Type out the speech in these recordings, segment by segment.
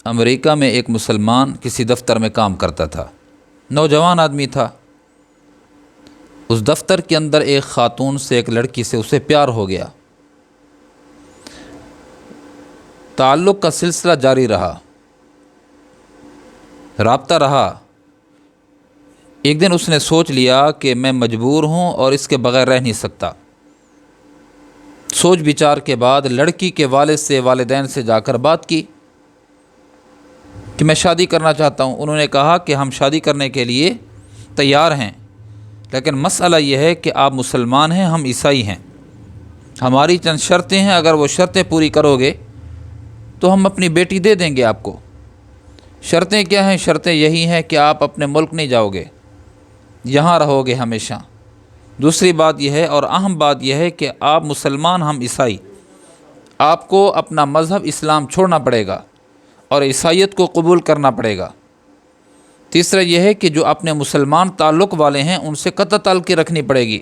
امریکہ میں ایک مسلمان کسی دفتر میں کام کرتا تھا، نوجوان آدمی تھا۔ اس دفتر کے اندر ایک خاتون سے، ایک لڑکی سے اسے پیار ہو گیا۔ تعلق کا سلسلہ جاری رہا، رابطہ رہا۔ ایک دن اس نے سوچ لیا کہ میں مجبور ہوں اور اس کے بغیر رہ نہیں سکتا۔ سوچ بچار کے بعد لڑکی کے والد سے، والدین سے جا کر بات کی کہ میں شادی کرنا چاہتا ہوں۔ انہوں نے کہا کہ ہم شادی کرنے کے لیے تیار ہیں، لیکن مسئلہ یہ ہے کہ آپ مسلمان ہیں، ہم عیسائی ہیں۔ ہماری چند شرطیں ہیں، اگر وہ شرطیں پوری کرو گے تو ہم اپنی بیٹی دے دیں گے آپ کو۔ شرطیں کیا ہیں؟ شرطیں یہی ہیں کہ آپ اپنے ملک نہیں جاؤ گے، یہاں رہو گے ہمیشہ۔ دوسری بات یہ ہے، اور اہم بات یہ ہے، کہ آپ مسلمان، ہم عیسائی، آپ کو اپنا مذہب اسلام چھوڑنا پڑے گا اور عیسائیت کو قبول کرنا پڑے گا۔ تیسرا یہ ہے کہ جو اپنے مسلمان تعلق والے ہیں ان سے قطع تعلقی رکھنی پڑے گی۔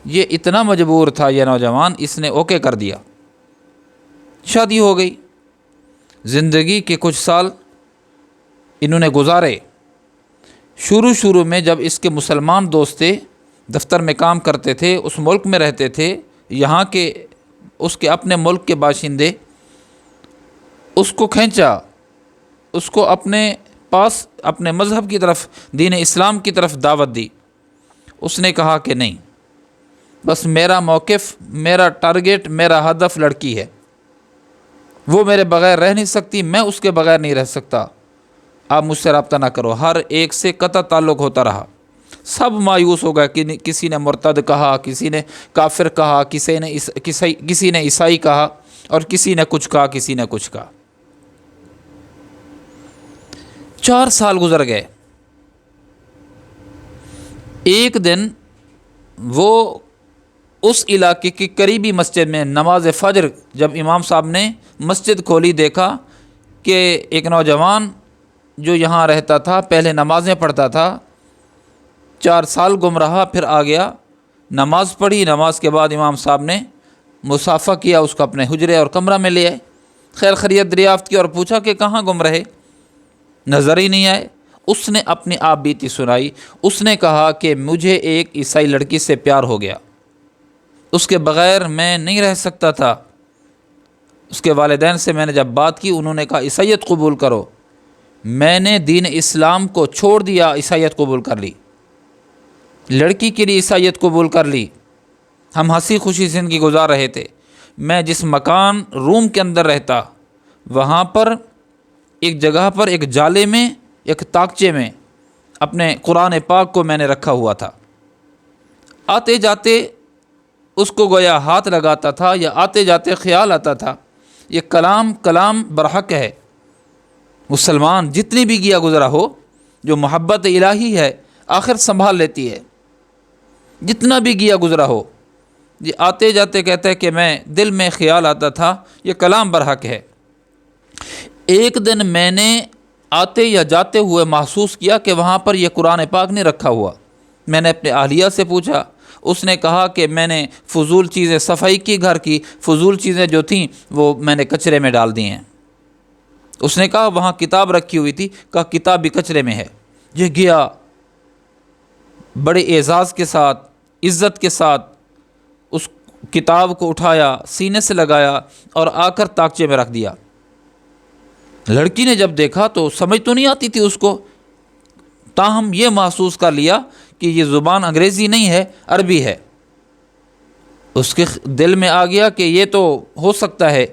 یہ اتنا مجبور تھا یہ نوجوان، اس نے اوکے کر دیا۔ شادی ہو گئی۔ زندگی کے کچھ سال انہوں نے گزارے۔ شروع میں جب اس کے مسلمان دوست تھے، دفتر میں کام کرتے تھے، اس ملک میں رہتے تھے، یہاں کے اس کے اپنے ملک کے باشندے اس کو کھینچا، اس کو اپنے پاس، اپنے مذہب کی طرف، دین اسلام کی طرف دعوت دی۔ اس نے کہا کہ نہیں، بس میرا موقف، میرا ٹارگیٹ، میرا ہدف لڑکی ہے، وہ میرے بغیر رہ نہیں سکتی، میں اس کے بغیر نہیں رہ سکتا، آپ مجھ سے رابطہ نہ کرو۔ ہر ایک سے قطع تعلق ہوتا رہا۔ سب مایوس ہو گئے، کسی نے مرتد کہا، کسی نے کافر کہا، کسی نے عیسائی کہا، اور کسی نے کچھ کہا، کسی نے کچھ کہا۔ 4 سال گزر گئے۔ ایک دن وہ اس علاقے کی قریبی مسجد میں نماز فجر، جب امام صاحب نے مسجد کھولی، دیکھا کہ ایک نوجوان جو یہاں رہتا تھا، پہلے نمازیں پڑھتا تھا، 4 سال گم رہا، پھر آ گیا، نماز پڑھی۔ نماز کے بعد امام صاحب نے مصافحہ کیا، اس کو اپنے حجرے اور کمرہ میں لے آئے، خیر خیریت دریافت کی اور پوچھا کہ کہاں گم رہے، نظر ہی نہیں آئے۔ اس نے اپنی آپ بیتی سنائی۔ اس نے کہا کہ مجھے ایک عیسائی لڑکی سے پیار ہو گیا، اس کے بغیر میں نہیں رہ سکتا تھا۔ اس کے والدین سے میں نے جب بات کی، انہوں نے کہا عیسائیت قبول کرو۔ میں نے دین اسلام کو چھوڑ دیا، عیسائیت قبول کر لی، لڑکی کے لیے عیسائیت قبول کر لی۔ ہم ہنسی خوشی زندگی گزار رہے تھے۔ میں جس مکان روم کے اندر رہتا، وہاں پر ایک جگہ پر، ایک جالے میں، ایک تاکچے میں اپنے قرآن پاک کو میں نے رکھا ہوا تھا۔ آتے جاتے اس کو گویا ہاتھ لگاتا تھا، یا آتے جاتے خیال آتا تھا یہ کلام برحق ہے۔ مسلمان جتنی بھی گیا گزرا ہو، جو محبت الہی ہے آخر سنبھال لیتی ہے۔ جتنا بھی گیا گزرا ہو، یہ آتے جاتے کہتا ہے کہ میں دل میں خیال آتا تھا یہ کلام برحق ہے۔ ایک دن میں نے آتے یا جاتے ہوئے محسوس کیا کہ وہاں پر یہ قرآن پاک نہیں رکھا ہوا۔ میں نے اپنے اہلیہ سے پوچھا، اس نے کہا کہ میں نے فضول چیزیں صفائی کی، گھر کی فضول چیزیں جو تھیں وہ میں نے کچرے میں ڈال دی ہیں۔ اس نے کہا وہاں کتاب رکھی ہوئی تھی، کہا کتاب بھی کچرے میں ہے۔ یہ گیا، بڑے اعزاز کے ساتھ، عزت کے ساتھ اس کتاب کو اٹھایا، سینے سے لگایا اور آ کر تاکچے میں رکھ دیا۔ لڑکی نے جب دیکھا تو سمجھ تو نہیں آتی تھی اس کو، تاہم یہ محسوس کر لیا کہ یہ زبان انگریزی نہیں ہے، عربی ہے۔ اس کے دل میں آ گیا کہ یہ تو ہو سکتا ہے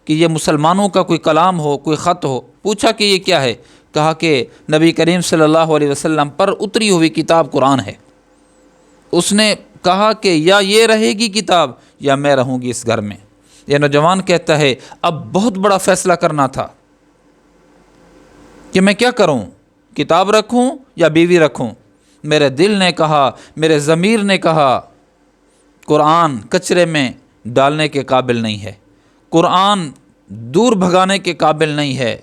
کہ یہ مسلمانوں کا کوئی کلام ہو، کوئی خط ہو۔ پوچھا کہ یہ کیا ہے؟ کہا کہ نبی کریم صلی اللہ علیہ وسلم پر اتری ہوئی کتاب قرآن ہے۔ اس نے کہا کہ یا یہ رہے گی کتاب یا میں رہوں گی اس گھر میں۔ یہ نوجوان کہتا ہے اب بہت بڑا فیصلہ کرنا تھا کہ میں کیا کروں، کتاب رکھوں یا بیوی رکھوں۔ میرے دل نے کہا، میرے ضمیر نے کہا قرآن کچرے میں ڈالنے کے قابل نہیں ہے، قرآن دور بھگانے کے قابل نہیں ہے،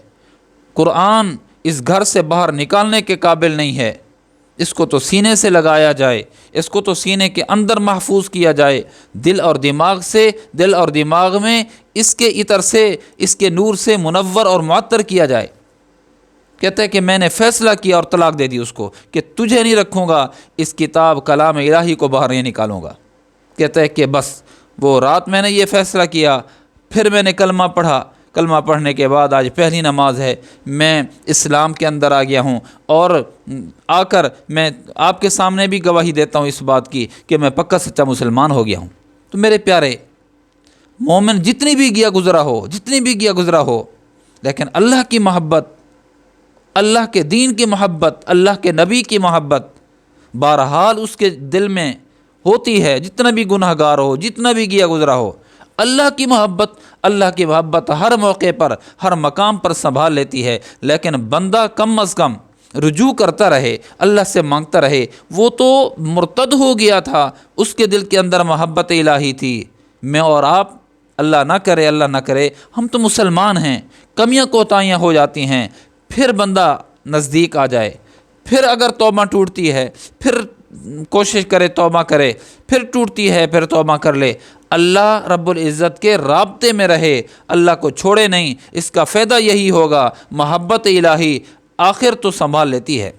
قرآن اس گھر سے باہر نکالنے کے قابل نہیں ہے۔ اس کو تو سینے سے لگایا جائے، اس کو تو سینے کے اندر محفوظ کیا جائے، دل اور دماغ سے، دل اور دماغ میں اس کے عطر سے، اس کے نور سے منور اور معطر کیا جائے۔ کہتا ہے کہ میں نے فیصلہ کیا اور طلاق دے دی اس کو کہ تجھے نہیں رکھوں گا، اس کتاب کلام الہی کو باہر نہیں نکالوں گا۔ کہتا ہے کہ بس وہ رات میں نے یہ فیصلہ کیا، پھر میں نے کلمہ پڑھا، کلمہ پڑھنے کے بعد آج پہلی نماز ہے، میں اسلام کے اندر آ گیا ہوں، اور آ کر میں آپ کے سامنے بھی گواہی دیتا ہوں اس بات کی کہ میں پکا سچا مسلمان ہو گیا ہوں۔ تو میرے پیارے مومن، جتنی بھی گیا گزرا ہو، لیکن اللہ کی محبت، اللہ کے دین کی محبت، اللہ کے نبی کی محبت بہرحال اس کے دل میں ہوتی ہے، جتنا بھی گناہ گار ہو، جتنا بھی گیا گزرا ہو۔ اللہ کی محبت ہر موقع پر، ہر مقام پر سنبھال لیتی ہے، لیکن بندہ کم از کم رجوع کرتا رہے، اللہ سے مانگتا رہے۔ وہ تو مرتد ہو گیا تھا، اس کے دل کے اندر محبت الہی تھی۔ میں اور آپ، اللہ نہ کرے ہم تو مسلمان ہیں، کمیاں کوتاہیاں ہو جاتی ہیں، پھر بندہ نزدیک آ جائے، پھر اگر توبہ ٹوٹتی ہے پھر کوشش کرے، توبہ کرے، پھر ٹوٹتی ہے پھر توبہ کر لے، اللہ رب العزت کے رابطے میں رہے، اللہ کو چھوڑے نہیں۔ اس کا فائدہ یہی ہوگا، محبت الہی آخر تو سنبھال لیتی ہے۔